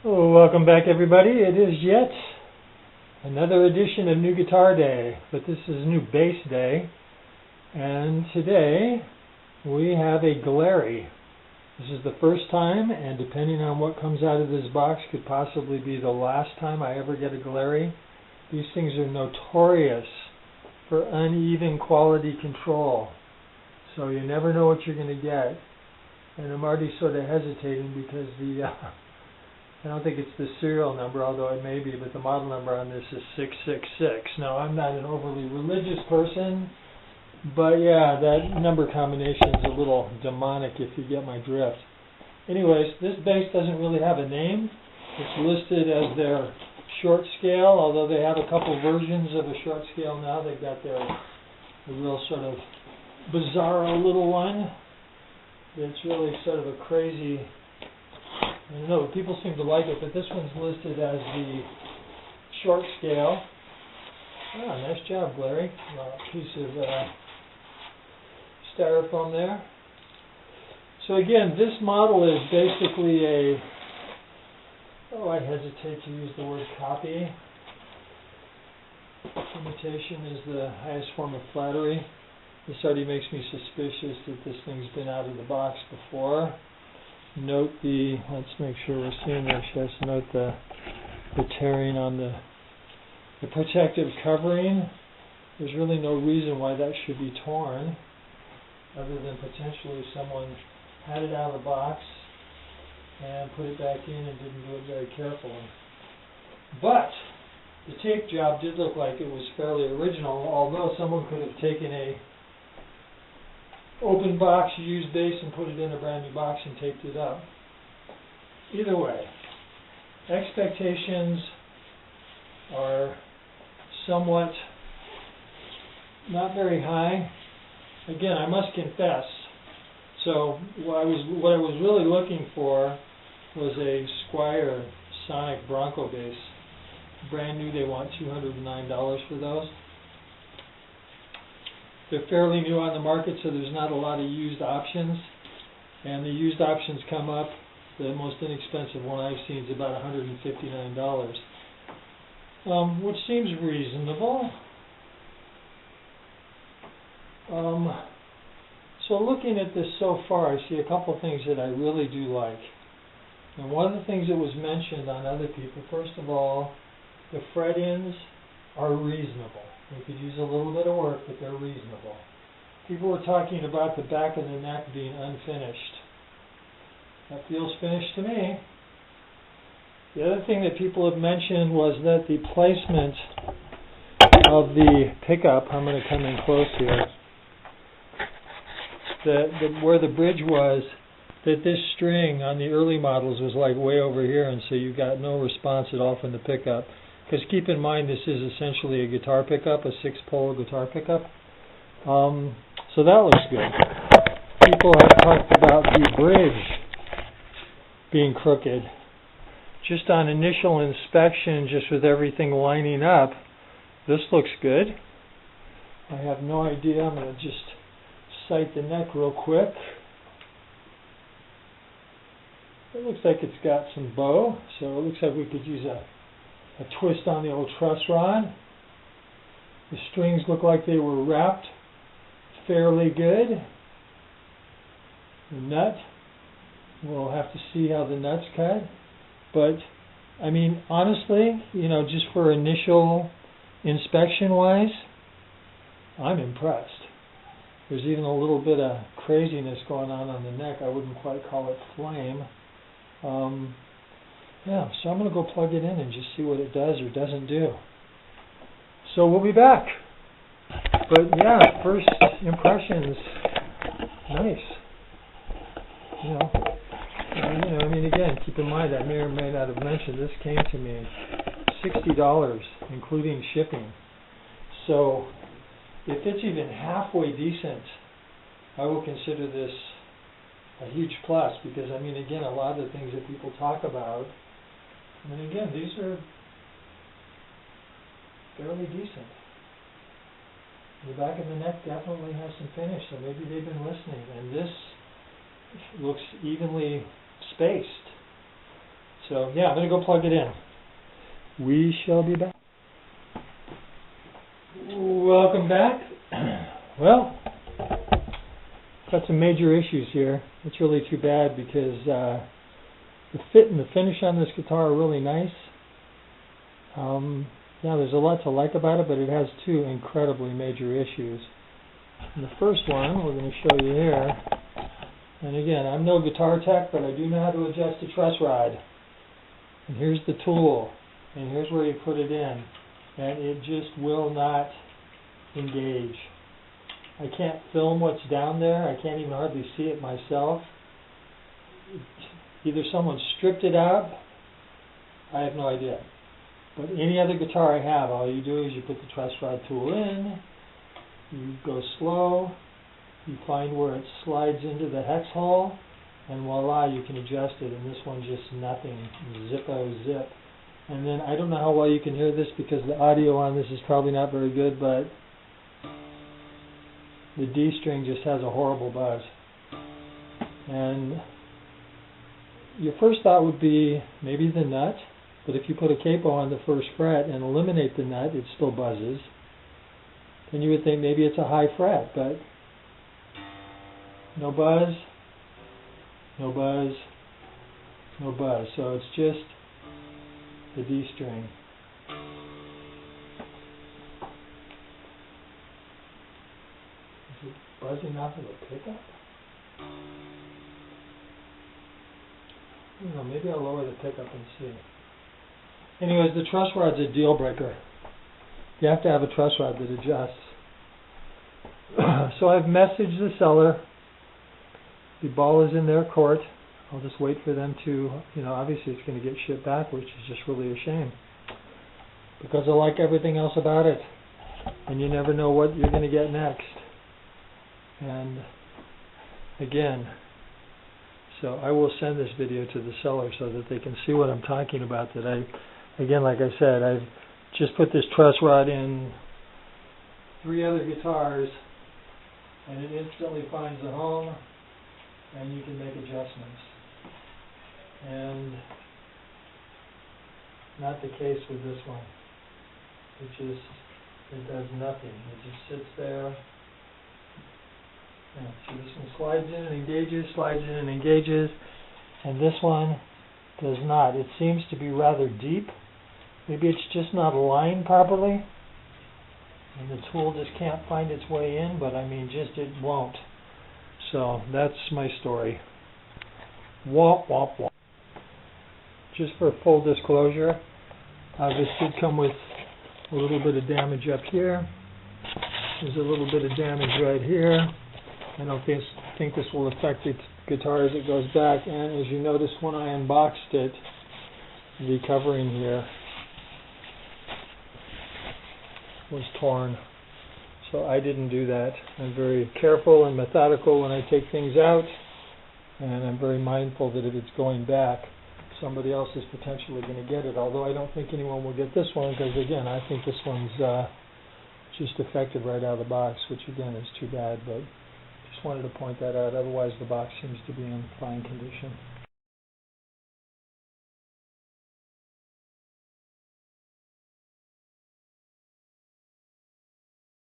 Oh, welcome back everybody. It is yet another edition of New Guitar Day, but this is New Bass Day, and today we have a Glarry. This is the first time, and depending on what comes out of this box, could possibly be the last time I ever get a Glarry. These things are notorious for uneven quality control, so you never know what you're going to get. And I'm already sort of hesitating because I don't think it's the serial number, although it may be, but the model number on this is 666. Now, I'm not an overly religious person, but yeah, that number combination is a little demonic if you get my drift. Anyways, this bass doesn't really have a name. It's listed as their short scale, although they have a couple versions of a short scale now. They've got their real sort of bizarro little one. It's really sort of a crazy, I don't know, people seem to like it, but this one's listed as the short scale. Ah, nice job, Glarry. A piece of styrofoam there. So again, this model is basically I hesitate to use the word copy. Imitation is the highest form of flattery. This already makes me suspicious that this thing's been out of the box before. Note let's make sure we're seeing this, yes, note the tearing on the protective covering. There's really no reason why that should be torn, other than potentially someone had it out of the box and put it back in and didn't do it very carefully. But the tape job did look like it was fairly original, although someone could have taken a open box, used bass, and put it in a brand new box and taped it up. Either way, expectations are somewhat not very high. Again, I must confess, so what I was really looking for was a Squier Sonic Bronco bass. Brand new, they want $209 for those. They're fairly new on the market, so there's not a lot of used options. And the used options come up, the most inexpensive one I've seen is about $159, which seems reasonable. So looking at this so far, I see a couple of things that I really do like. And one of the things that was mentioned on other people, first of all, the fret ends are reasonable. They could use a little bit of work, but they're reasonable. People were talking about the back of the neck being unfinished. That feels finished to me. The other thing that people have mentioned was that the placement of the pickup, I'm going to come in close here, where the bridge was, that this string on the early models was like way over here, and so you got no response at all from the pickup. Because keep in mind, this is essentially a guitar pickup, a 6-pole guitar pickup. So that looks good. People have talked about the bridge being crooked. Just on initial inspection, just with everything lining up, this looks good. I have no idea. I'm going to just sight the neck real quick. It looks like it's got some bow, so it looks like we could use a twist on the old truss rod. The strings look like they were wrapped fairly good. The nut, we'll have to see how the nut's cut. But, I mean, honestly, just for initial inspection-wise, I'm impressed. There's even a little bit of craziness going on the neck. I wouldn't quite call it flame. Yeah, so I'm going to go plug it in and just see what it does or doesn't do. So we'll be back. But yeah, first impressions, nice. I mean, again, keep in mind, I may or may not have mentioned, this came to me $60, including shipping. So if it's even halfway decent, I will consider this a huge plus, because, I mean, again, a lot of the things that people talk about, and again, these are fairly decent. The back of the neck definitely has some finish, so maybe they've been listening. And this looks evenly spaced. So yeah, I'm going to go plug it in. We shall be back. Welcome back. Well, got some major issues here. It's really too bad because the fit and the finish on this guitar are really nice. Yeah, there's a lot to like about it, but it has two incredibly major issues. And the first one we're going to show you here. And again, I'm no guitar tech, but I do know how to adjust the truss rod. And here's the tool, and here's where you put it in, and it just will not engage. I can't film what's down there. I can't even hardly see it myself. Either someone stripped it out, I have no idea. But any other guitar I have, all you do is you put the truss rod tool in, you go slow, you find where it slides into the hex hole, and voila, you can adjust it. And this one's just nothing, zippo zip. And then I don't know how well you can hear this because the audio on this is probably not very good, but the D string just has a horrible buzz. And your first thought would be maybe the nut, but if you put a capo on the first fret and eliminate the nut, it still buzzes. Then you would think maybe it's a high fret, but no buzz, no buzz, no buzz. So it's just the D string. Is it buzzing off of a pickup? I don't know, maybe I'll lower the pickup and see. Anyways, the truss rod's a deal breaker. You have to have a truss rod that adjusts. So I've messaged the seller. The ball is in their court. I'll just wait for them to, obviously it's going to get shipped back, which is just really a shame. Because I like everything else about it. And you never know what you're going to get next. And again, so I will send this video to the seller so that they can see what I'm talking about today. Again, like I said, I've just put this truss rod in 3 other guitars, and it instantly finds a home, and you can make adjustments. And not the case with this one. It does nothing. It just sits there. Yeah, so this one slides in and engages, slides in and engages, and this one does not. It seems to be rather deep. Maybe it's just not aligned properly, and the tool just can't find its way in, but I mean, just it won't. So that's my story. Womp, womp, womp. Just for full disclosure, this did come with a little bit of damage up here. There's a little bit of damage right here. I don't think this will affect the guitar as it goes back. And as you notice, when I unboxed it, the covering here was torn. So I didn't do that. I'm very careful and methodical when I take things out, and I'm very mindful that if it's going back, somebody else is potentially going to get it. Although I don't think anyone will get this one, because again, I think this one's just affected right out of the box, which again is too bad, but just wanted to point that out. Otherwise the box seems to be in fine condition.